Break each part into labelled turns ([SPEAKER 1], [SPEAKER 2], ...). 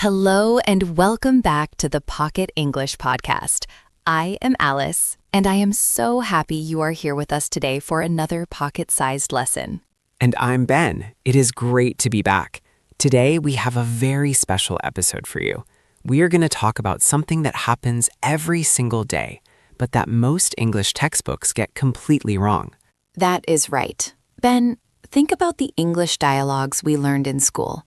[SPEAKER 1] Hello and welcome back to the Pocket English Podcast. I am Alice, and I am so happy you are here with us today for another pocket-sized lesson.
[SPEAKER 2] And I'm Ben. It is great to be back. Today, we have a very special episode for you. We are going to talk about something that happens every single day, but that most English textbooks get completely wrong.
[SPEAKER 1] That is right. Ben, think about the English dialogues we learned in school.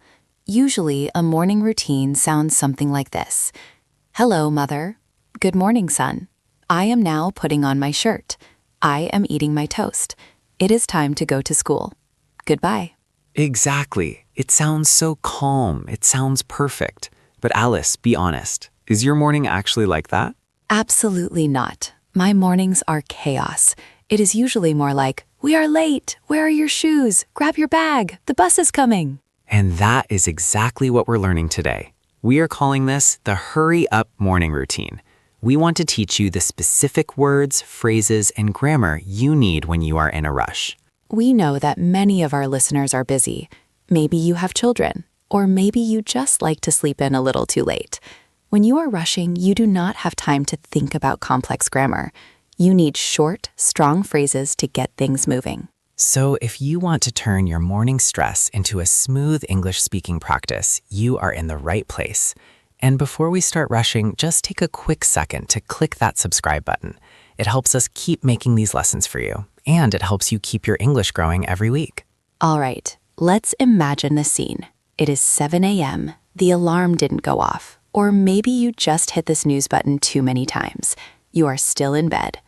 [SPEAKER 1] Usually, a morning routine sounds something like this. Hello, Mother. Good morning, son. I am now putting on my shirt. I am eating my toast. It is time to go to school. Goodbye.
[SPEAKER 2] Exactly. It sounds so calm. It sounds perfect. But Alice, be honest. Is your morning actually like that?
[SPEAKER 1] Absolutely not. My mornings are chaos. It is usually more like, we are late. Where are your shoes? Grab your bag. The bus is coming.
[SPEAKER 2] And that is exactly what we're learning today. We are calling this the hurry up morning routine. We want to teach you the specific words, phrases, and grammar you need when you are in a rush.
[SPEAKER 1] We know that many of our listeners are busy. Maybe you have children, or maybe you just like to sleep in a little too late. When you are rushing, you do not have time to think about complex grammar. You need short, strong phrases to get things moving.
[SPEAKER 2] So if you want to turn your morning stress into a smooth English speaking practice, you are in the right place. And before we start rushing, just take a quick second to click that subscribe button. It helps us keep making these lessons for you, and it helps you keep your English growing every week.
[SPEAKER 1] All right, let's imagine the scene. It is 7 a.m., the alarm didn't go off, or maybe you just hit the snooze button too many times. You are still in bed.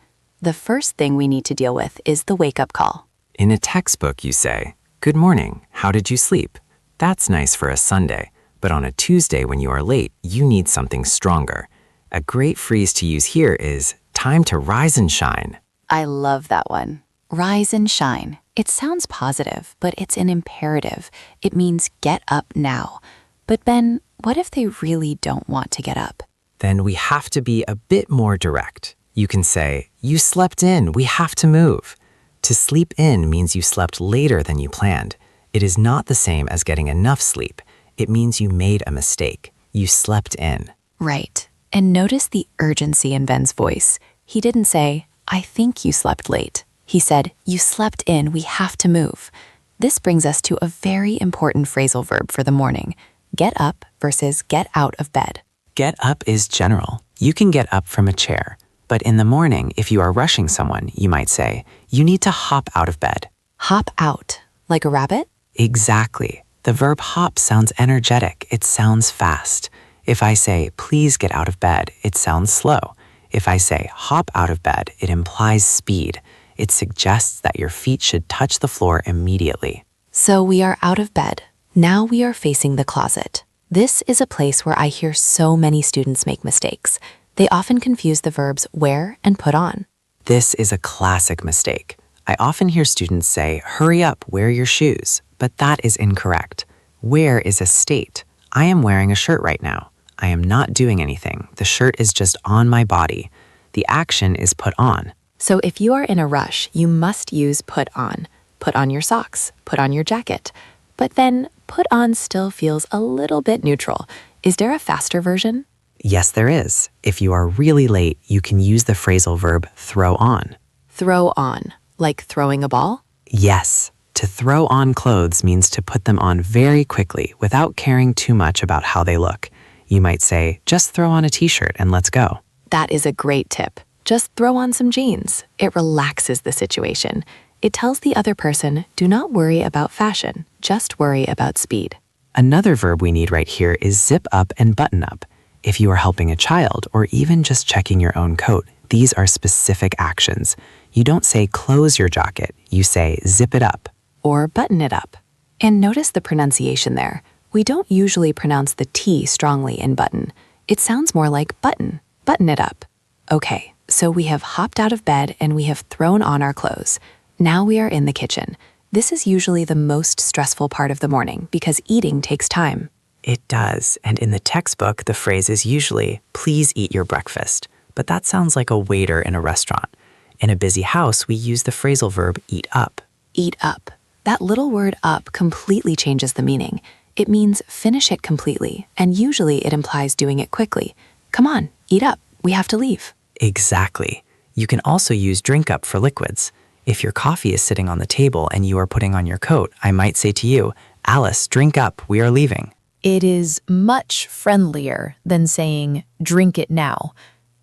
[SPEAKER 1] The first thing we need to deal with is the wake-up call.
[SPEAKER 2] In a textbook, you say, "Good morning, how did you sleep?" That's nice for a Sunday, but on a Tuesday when you are late, you need something stronger. A great phrase to use here is, "Time to rise and shine."
[SPEAKER 1] I love that one. Rise and shine. It sounds positive, but it's an imperative. It means get up now. But Ben, what if they really don't want to get up?
[SPEAKER 2] Then we have to be a bit more direct. You can say, "You slept in, we have to move." To sleep in means you slept later than you planned. It is not the same as getting enough sleep. It means you made a mistake. You slept in.
[SPEAKER 1] Right. And notice the urgency in Ben's voice. He didn't say, I think you slept late. He said, you slept in, we have to move. This brings us to a very important phrasal verb for the morning. Get up versus get out of bed.
[SPEAKER 2] Get up is general. You can get up from a chair. But in the morning, if you are rushing someone, you might say, you need to hop out of bed.
[SPEAKER 1] Hop out, like a rabbit?
[SPEAKER 2] Exactly. The verb hop sounds energetic. It sounds fast. If I say, please get out of bed, it sounds slow. If I say, hop out of bed, it implies speed. It suggests that your feet should touch the floor immediately.
[SPEAKER 1] So we are out of bed. Now we are facing the closet. This is a place where I hear so many students make mistakes. They often confuse the verbs wear and put on.
[SPEAKER 2] This is a classic mistake. I often hear students say, hurry up, wear your shoes. But that is incorrect. Wear is a state. I am wearing a shirt right now. I am not doing anything. The shirt is just on my body. The action is put on.
[SPEAKER 1] So if you are in a rush, you must use put on. Put on your socks. Put on your jacket. But then put on still feels a little bit neutral. Is there a faster version?
[SPEAKER 2] Yes, there is. If you are really late, you can use the phrasal verb throw on.
[SPEAKER 1] Throw on, like throwing a ball?
[SPEAKER 2] Yes. To throw on clothes means to put them on very quickly without caring too much about how they look. You might say, just throw on a t-shirt and let's go.
[SPEAKER 1] That is a great tip. Just throw on some jeans. It relaxes the situation. It tells the other person, do not worry about fashion, just worry about speed.
[SPEAKER 2] Another verb we need right here is zip up and button up. If you are helping a child or even just checking your own coat, these are specific actions. You don't say close your jacket, you say zip it up.
[SPEAKER 1] Or button it up. And notice the pronunciation there. We don't usually pronounce the T strongly in button. It sounds more like button. Button it up. Okay, so we have hopped out of bed and we have thrown on our clothes. Now we are in the kitchen. This is usually the most stressful part of the morning because eating takes time.
[SPEAKER 2] It does, and in the textbook, the phrase is usually, please eat your breakfast. But that sounds like a waiter in a restaurant. In a busy house, we use the phrasal verb eat up.
[SPEAKER 1] Eat up. That little word up completely changes the meaning. It means finish it completely, and usually it implies doing it quickly. Come on, eat up. We have to leave.
[SPEAKER 2] Exactly. You can also use drink up for liquids. If your coffee is sitting on the table and you are putting on your coat, I might say to you, Alice, drink up, we are leaving.
[SPEAKER 3] It is much friendlier than saying, drink it now.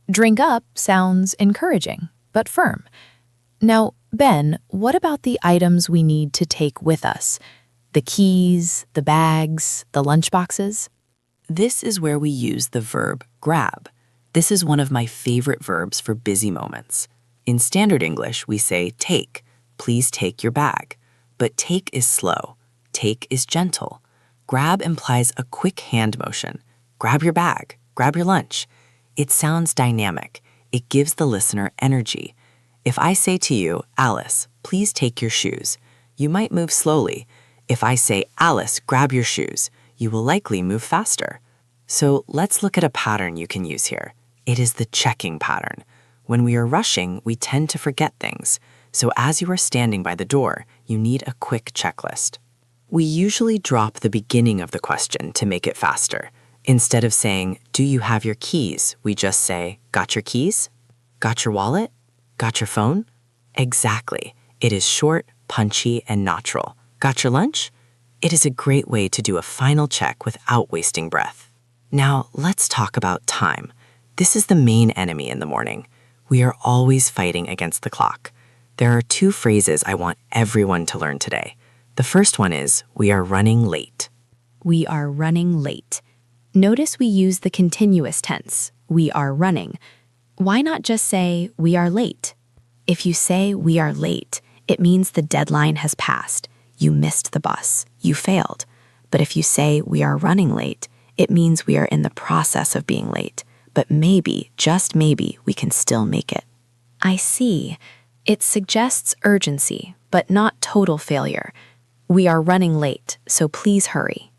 [SPEAKER 3] Drink up sounds encouraging, but firm. Now, Ben, what about the items we need to take with us? The keys, the bags, the lunchboxes?
[SPEAKER 4] This is where we use the verb grab. This is one of my favorite verbs for busy moments. In standard English, we say take. Please take your bag. But take is slow. Take is gentle. Grab implies a quick hand motion. Grab your bag. Grab your lunch. It sounds dynamic. It gives the listener energy. If I say to you, Alice, please take your shoes, you might move slowly. If I say, Alice, grab your shoes, you will likely move faster. So let's look at a pattern you can use here. It is the checking pattern. When we are rushing, we tend to forget things. So as you are standing by the door, you need a quick checklist. We usually drop the beginning of the question to make it faster. Instead of saying, do you have your keys? We just say, got your keys? Got your wallet? Got your phone? Exactly. It is short, punchy, and natural. Got your lunch? It is a great way to do a final check without wasting breath. Now, let's talk about time. This is the main enemy in the morning. We are always fighting against the clock. There are two phrases I want everyone to learn today. The first one is, we are running late.
[SPEAKER 3] We are running late. Notice we use the continuous tense, we are running. Why not just say, we are late? If you say we are late, it means the deadline has passed. You missed the bus. You failed. But if you say we are running late, it means we are in the process of being late. But maybe, just maybe, we can still make it. I see. It suggests urgency, but not total failure. We are running late, so please hurry.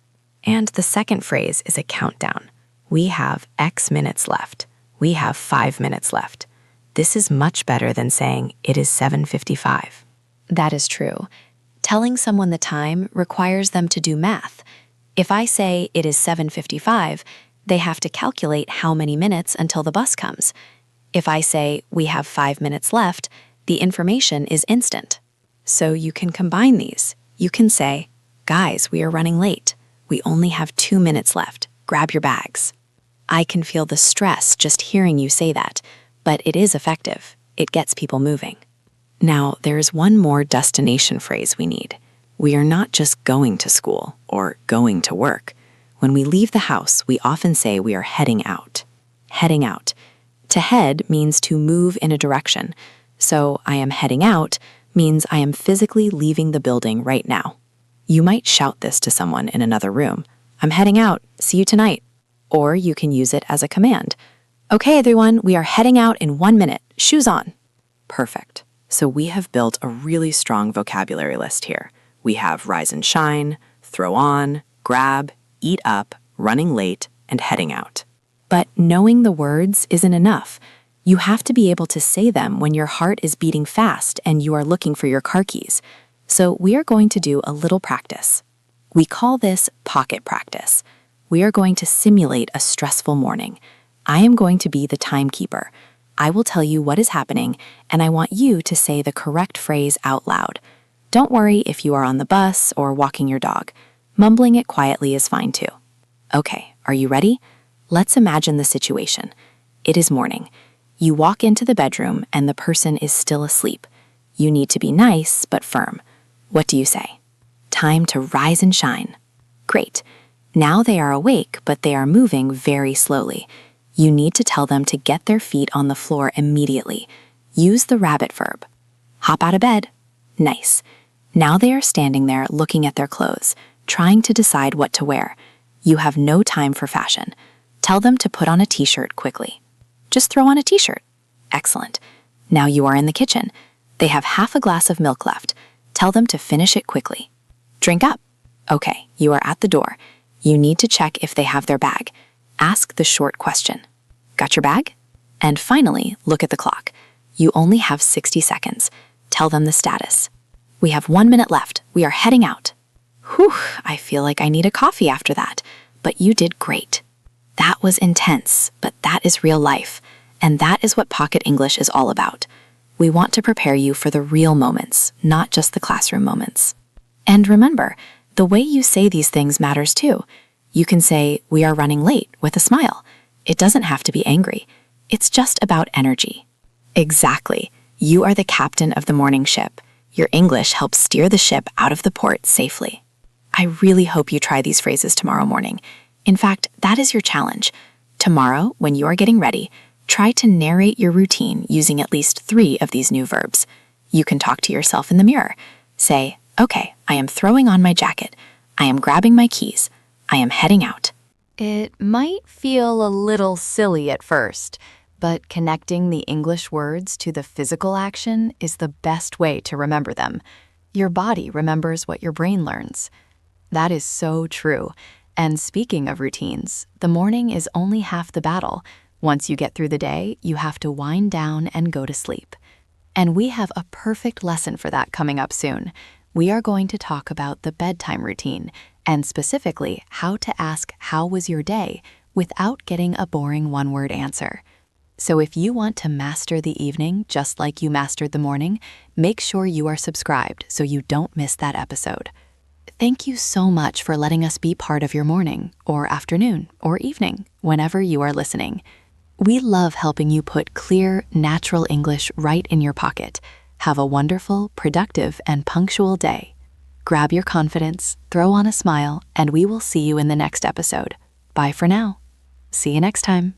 [SPEAKER 3] And the second phrase is a countdown. We have X minutes left. We have 5 minutes left. This is much better than saying it is 7:55. That is true. Telling someone the time requires them to do math. If I say it is 7:55, they have to calculate how many minutes until the bus comes. If I say we have 5 minutes left, the information is instant. So you can combine these. You can say, guys, we are running late. We only have 2 minutes left. Grab your bags. I can feel the stress just hearing you say that, but it is effective. It gets people moving. Now, there is one more destination phrase we need. We are not just going to school or going to work. When we leave the house, we often say we are heading out. Heading out. To head means to move in a direction. So I am heading out means I am physically leaving the building right now. You might shout this to someone in another room. I'm heading out. See you tonight. Or you can use it as a command. Okay, everyone, we are heading out in 1 minute. Shoes on. Perfect. So we have built a really strong vocabulary list here. We have rise and shine, throw on, grab, eat up, running late, and heading out. But knowing the words isn't enough. You have to be able to say them when your heart is beating fast and you are looking for your car keys. So we are going to do a little practice. We call this pocket practice. We are going to simulate a stressful morning. I am going to be the timekeeper. I will tell you what is happening, and I want you to say the correct phrase out loud. Don't worry if you are on the bus or walking your dog. Mumbling it quietly is fine too. Okay, are you ready? Let's imagine the situation. It is morning. You walk into the bedroom and the person is still asleep. You need to be nice but firm. What do you say? Time to rise and shine. Great. Now they are awake, but they are moving very slowly. You need to tell them to get their feet on the floor immediately. Use the rabbit verb. Hop out of bed. Nice. Now they are standing there looking at their clothes, trying to decide what to wear. You have no time for fashion. Tell them to put on a t-shirt quickly. Just throw on a t-shirt. Excellent. Now you are in the kitchen. They have half a glass of milk left. Tell them to finish it quickly. Drink up. Okay, you are at the door. You need to check if they have their bag. Ask the short question. Got your bag? And finally, look at the clock. You only have 60 seconds. Tell them the status. We have 1 minute left. We are heading out. Whew, I feel like I need a coffee after that, but you did great. That was intense, but that is real life, and that is what Pocket English is all about. We want to prepare you for the real moments, not just the classroom moments. And remember, the way you say these things matters too. You can say, "We are running late," with a smile. It doesn't have to be angry. It's just about energy. Exactly. You are the captain of the morning ship. Your English helps steer the ship out of the port safely. I really hope you try these phrases tomorrow morning. In fact, that is your challenge. Tomorrow, when you are getting ready, try to narrate your routine using at least 3 of these new verbs. You can talk to yourself in the mirror. Say, "Okay, I am throwing on my jacket. I am grabbing my keys. I am heading out."
[SPEAKER 1] It might feel a little silly at first, but connecting the English words to the physical action is the best way to remember them. Your body remembers what your brain learns. That is so true. And speaking of routines, the morning is only half the battle. Once you get through the day, you have to wind down and go to sleep. And we have a perfect lesson for that coming up soon. We are going to talk about the bedtime routine, and specifically how to ask "How was your day?" without getting a boring one-word answer. So if you want to master the evening just like you mastered the morning, make sure you are subscribed so you don't miss that episode. Thank you so much for letting us be part of your morning, or afternoon, or evening, whenever you are listening. We love helping you put clear, natural English right in your pocket. Have a wonderful, productive, and punctual day. Grab your confidence, throw on a smile, and we will see you in the next episode. Bye for now. See you next time.